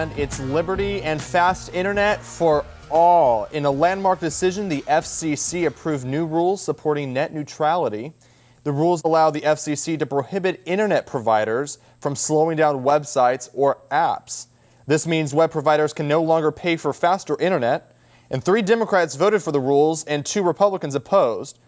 and it's liberty and fast internet for all. In a landmark decision, the FCC approved new rules supporting net neutrality. The rules allow the FCC to prohibit internet providers from slowing down websites or apps. This means web providers can no longer pay for faster internet, and 3 Democrats voted for the rules and 2 Republicans opposed.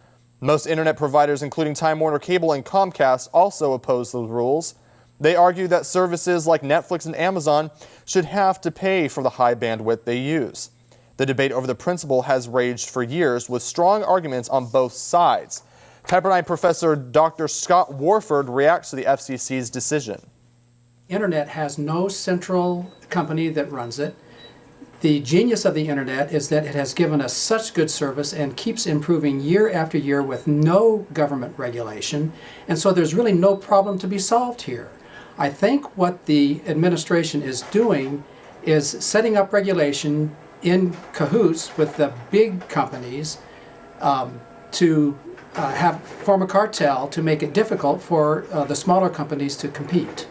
Most internet providers, including Time Warner Cable and Comcast, also oppose the rules. They argue that services like Netflix and Amazon should have to pay for the high bandwidth they use. The debate over the principle has raged for years with strong arguments on both sides. Pepperdine Professor Dr. Scott Warford reacts to the FCC's decision. Internet has no central company that runs it. The genius of the internet is that it has given us such good service and keeps improving year after year with no government regulation. And so there's really no problem to be solved here. I think what the administration is doing is setting up regulation in cahoots with the big companies to form a cartel to make it difficult for the smaller companies to compete.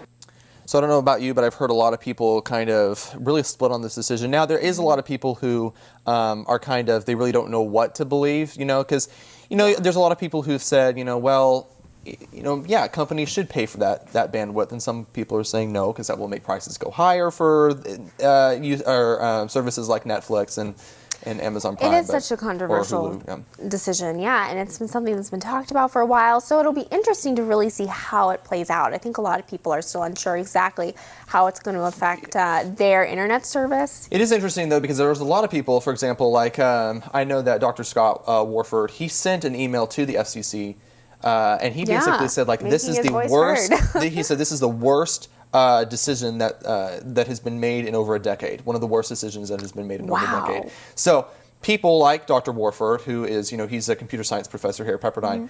So I don't know about you, but I've heard a lot of people kind of really split on this decision. Now, there is a lot of people who are kind of, they really don't know what to believe, because, there's a lot of people who've said, yeah, companies should pay for that bandwidth. And some people are saying no, because that will make prices go higher for services like Netflix and Amazon Prime. It is such a controversial decision, and it's been something that's been talked about for a while, so it'll be interesting to really see how it plays out. I think a lot of people are still unsure exactly how it's going to affect their internet service. It is interesting, though, because there's a lot of people, for example, like I know that Dr. Scott Warford, he sent an email to the FCC, and he basically said, this is the worst. He said, this is the worst decision that has been made in over a decade. One of the worst decisions that has been made in over a decade. So people like Dr. Warford, who is, he's a computer science professor here at Pepperdine,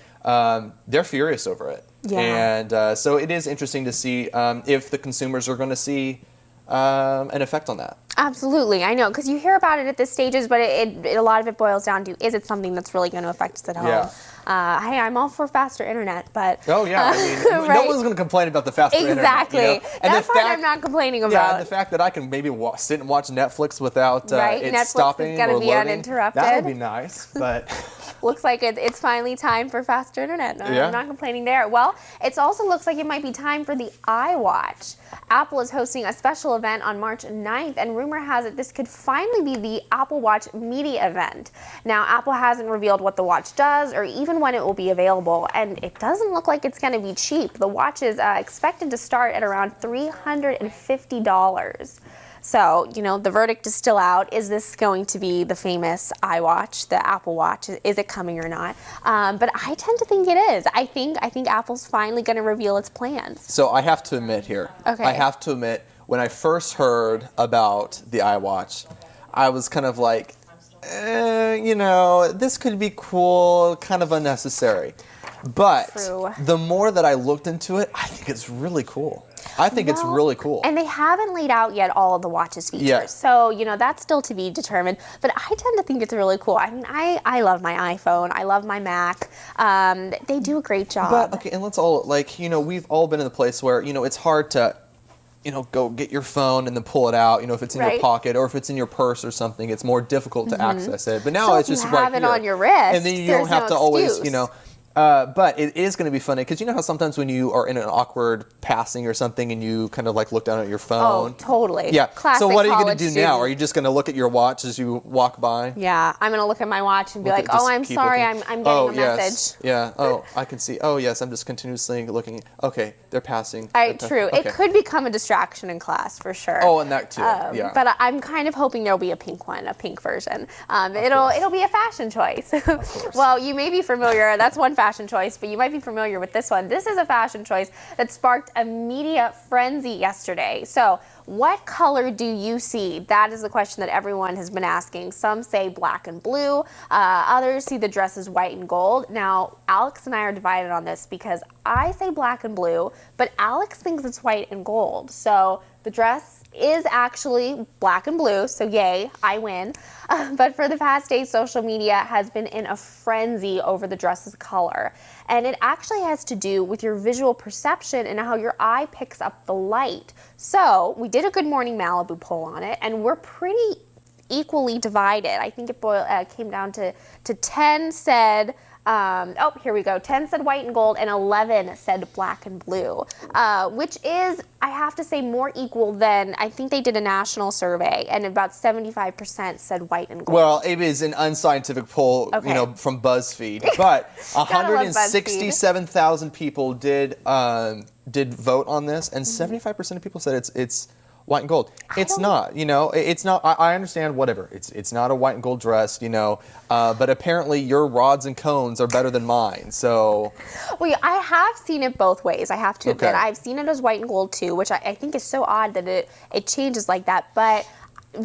they're furious over it. And so it is interesting to see if the consumers are going to see an effect on that. Absolutely, I know, because you hear about it at the stages, but a lot of it boils down to, is it something that's really going to affect us at home? Yeah. Hey, I'm all for faster internet, but... Oh, yeah. Right? No one's going to complain about the faster internet. Exactly. And that part I'm not complaining about. Yeah, and the fact that I can maybe sit and watch Netflix without it Netflix stopping is gonna or be loading. Uninterrupted. That would be nice, but... Looks like it's finally time for faster internet. No, I'm not complaining there. Well, it also looks like it might be time for the iWatch. Apple is hosting a special event on March 9th, and rumor has it this could finally be the Apple Watch media event. Now, Apple hasn't revealed what the watch does or even when it will be available, and it doesn't look like it's going to be cheap. The watch is expected to start at around $350. So, the verdict is still out. Is this going to be the famous iWatch, the Apple Watch? Is it coming or not? But I tend to think it is. I think Apple's finally going to reveal its plans. So I have to admit here. Okay. I have to admit, when I first heard about the iWatch, I was kind of like, this could be cool, kind of unnecessary. But the more that I looked into it, I think it's really cool. It's really cool. And they haven't laid out yet all of the watch's features. Yeah. So, that's still to be determined. But I tend to think it's really cool. I mean, I love my iPhone. I love my Mac. They do a great job. But, okay, and let's all, we've all been in the place where, it's hard to, go get your phone and then pull it out, if it's in your pocket or if it's in your purse or something, it's more difficult to access it. But now it's just right here. Have it on your wrist. And then you don't have to always, but it is going to be funny because how sometimes when you are in an awkward passing or something and you kind of look down at your phone. Oh, totally. Yeah. Classic so what are you going to do student. now? Are you just going to look at your watch as you walk by? Yeah, I'm going to look at my watch and be like, oh, I'm sorry, I'm getting a message. Yeah. Oh, I can see. Oh, yes, I'm just continuously looking. Okay, they're passing. True. Okay. It could become a distraction in class for sure. Oh, and that too. Yeah. But I'm kind of hoping there'll be a pink one, a pink version. It'll be a fashion choice. Well, you may be familiar. That's one fashion choice, but you might be familiar with this one. This is a fashion choice that sparked a media frenzy yesterday. So, what color do you see? That is the question that everyone has been asking. Some say black and blue. Others see the dress as white and gold. Now, Alex and I are divided on this because I say black and blue, but Alex thinks it's white and gold. So, the dress is actually black and blue, so yay, I win. But for the past day, social media has been in a frenzy over the dress's color. And it actually has to do with your visual perception and how your eye picks up the light. So we did a Good Morning Malibu poll on it, and we're pretty equally divided. I think it came down to 10 said, oh, here we go. 10 said white and gold and 11 said black and blue, which is, I have to say, more equal than, I think they did a national survey and about 75% said white and gold. Well, it is an unscientific poll, Okay. from BuzzFeed, but Gotta love 167,000 people did vote on this, and 75% of people said it's white and gold. It's not, it's not. I understand, whatever. It's not a white and gold dress, but apparently your rods and cones are better than mine. So, Well, I have seen it both ways. I have to admit, Okay. I've seen it as white and gold too, which I think is so odd that it changes like that. But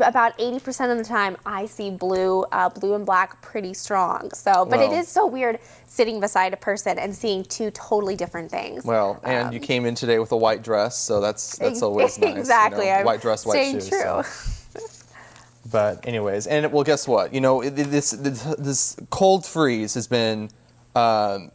about 80% of the time, I see blue and black pretty strong. So, but it Well- is so weird sitting beside a person and seeing two totally different things. well, and you came in today with a white dress, so that's always nice. Exactly. I'm white dress, white staying shoes. true. So. But anyways, and well, guess what? This cold freeze has been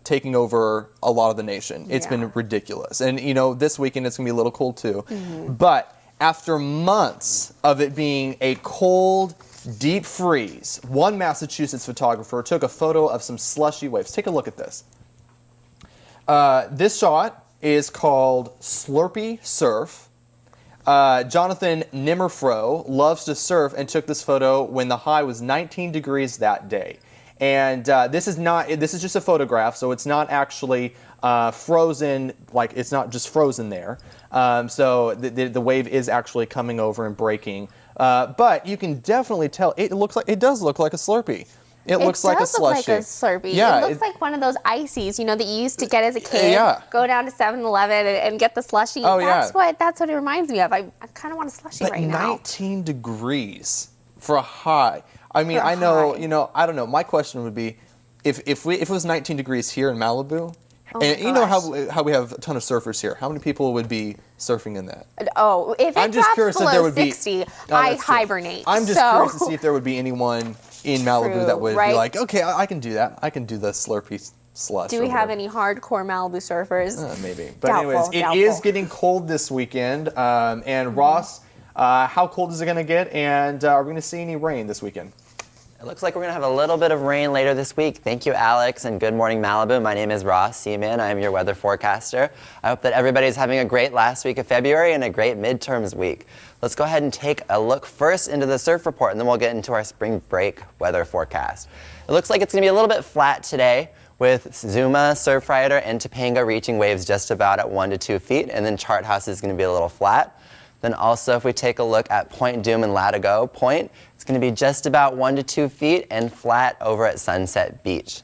taking over a lot of the nation. It's Yeah. been ridiculous, and this weekend it's gonna be a little cold too. But after months of it being a cold, deep freeze, one Massachusetts photographer took a photo of some slushy waves. Take a look at this. This shot is called Slurpy Surf. Jonathan Nimmerfro loves to surf and took this photo when the high was 19 degrees that day. And this is just a photograph, so it's not actually frozen, like it's not just frozen there. So the wave is actually coming over and breaking. But you can definitely tell it does look like a Slurpee. It looks like a does look slushy. like a Slurpee. Yeah, it looks like one of those ices, that you used to get as a kid. Yeah. Go down to 7-Eleven and get the slushy. Oh, yeah. That's what it reminds me of. I kind of want a slushy But right now. 19 degrees for a high. I mean, For a I know, high. I don't know. My question would be, if it was 19 degrees here in Malibu, Oh my and you know gosh. how we have a ton of surfers here, how many people would be surfing in that? Oh, if it I'm just drops curious if below there would be- 60, Oh, I that's true. hibernate. I'm just curious to see if there would be anyone in Malibu True, that would be right? like, okay, I can do that. I can do the Slurpee slush. Do or we have whatever. any hardcore Malibu surfers? Maybe. But Doubtful, anyways, it doubtful. is getting cold this weekend. And Ross, how cold is it going to get? And are we going to see any rain this weekend? It looks like we're going to have a little bit of rain later this week. Thank you, Alex, and good morning, Malibu. My name is Ross Seaman. I am your weather forecaster. I hope that everybody's having a great last week of February and a great midterms week. Let's go ahead and take a look first into the surf report, and then we'll get into our spring break weather forecast. It looks like it's going to be a little bit flat today, with Zuma, Surfrider, and Topanga reaching waves just about at 1 to 2 feet, and then Chart House is going to be a little flat. Then also, if we take a look at Point Doom and Latigo Point, it's going to be just about 1 to 2 feet and flat over at Sunset Beach.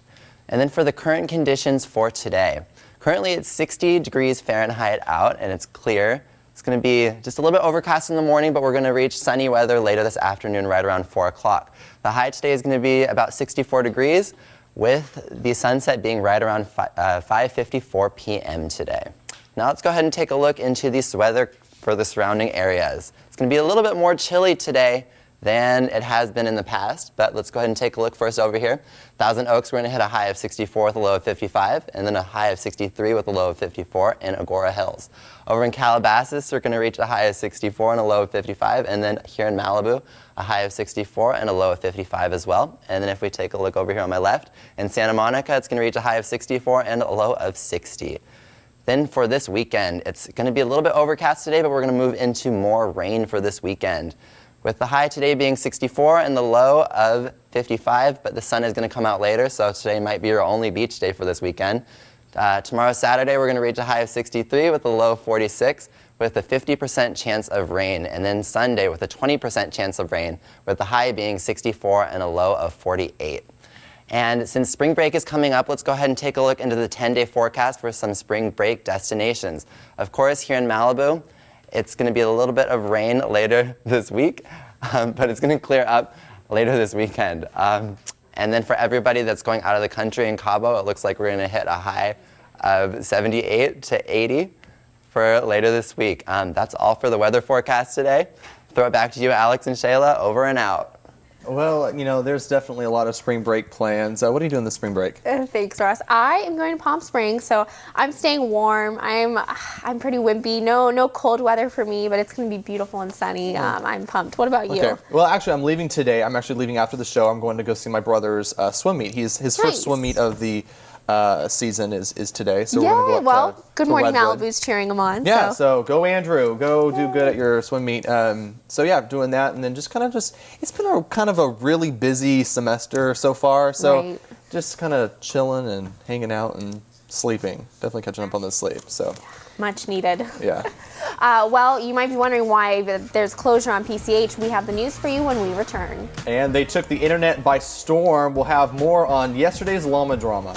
And then for the current conditions for today, currently it's 60 degrees Fahrenheit out and it's clear. It's going to be just a little bit overcast in the morning, but we're going to reach sunny weather later this afternoon right around 4 o'clock. The high today is going to be about 64 degrees with the sunset being right around 5:54 p.m. today. Now let's go ahead and take a look into this weather for the surrounding areas. It's going to be a little bit more chilly today than it has been in the past, but let's go ahead and take a look first over here. Thousand Oaks, we're going to hit a high of 64 with a low of 55, and then a high of 63 with a low of 54 in Agora Hills. Over in Calabasas, we're going to reach a high of 64 and a low of 55, and then here in Malibu, a high of 64 and a low of 55 as well. And then if we take a look over here on my left, in Santa Monica, it's going to reach a high of 64 and a low of 60. Then for this weekend, it's going to be a little bit overcast today, but we're going to move into more rain for this weekend. With the high today being 64 and the low of 55, but the sun is going to come out later, so today might be your only beach day for this weekend. Tomorrow, Saturday, we're going to reach a high of 63 with a low of 46 with a 50% chance of rain. And then Sunday with a 20% chance of rain, with the high being 64 and a low of 48. And since spring break is coming up, let's go ahead and take a look into the 10-day forecast for some spring break destinations. Of course, here in Malibu, it's going to be a little bit of rain later this week, but it's going to clear up later this weekend. And then for everybody that's going out of the country in Cabo, it looks like we're going to hit a high of 78 to 80 for later this week. That's all for the weather forecast today. Throw it back to you, Alex and Shayla. Over and out. Well, there's definitely a lot of spring break plans. What are you doing this spring break? Thanks, Ross. I am going to Palm Springs, so I'm staying warm. I'm pretty wimpy. No cold weather for me, but it's going to be beautiful and sunny. I'm pumped. What about you? Okay. Well, actually, I'm leaving today. I'm actually leaving after the show. I'm going to go see my brother's swim meet. His Nice. first swim meet of the season is today. So Yay! we're going to go up Well, Good to Morning Redwood. Malibu's cheering him on. Yeah, so go Andrew, go do good at your swim meet. So yeah, doing that, and then it's been a kind of a really busy semester so far. So Right. just kind of chilling and hanging out and sleeping. Definitely catching up on the sleep. So Much needed. yeah. Well, you might be wondering why there's closure on PCH. We have the news for you when we return. And they took the internet by storm. We'll have more on yesterday's llama drama.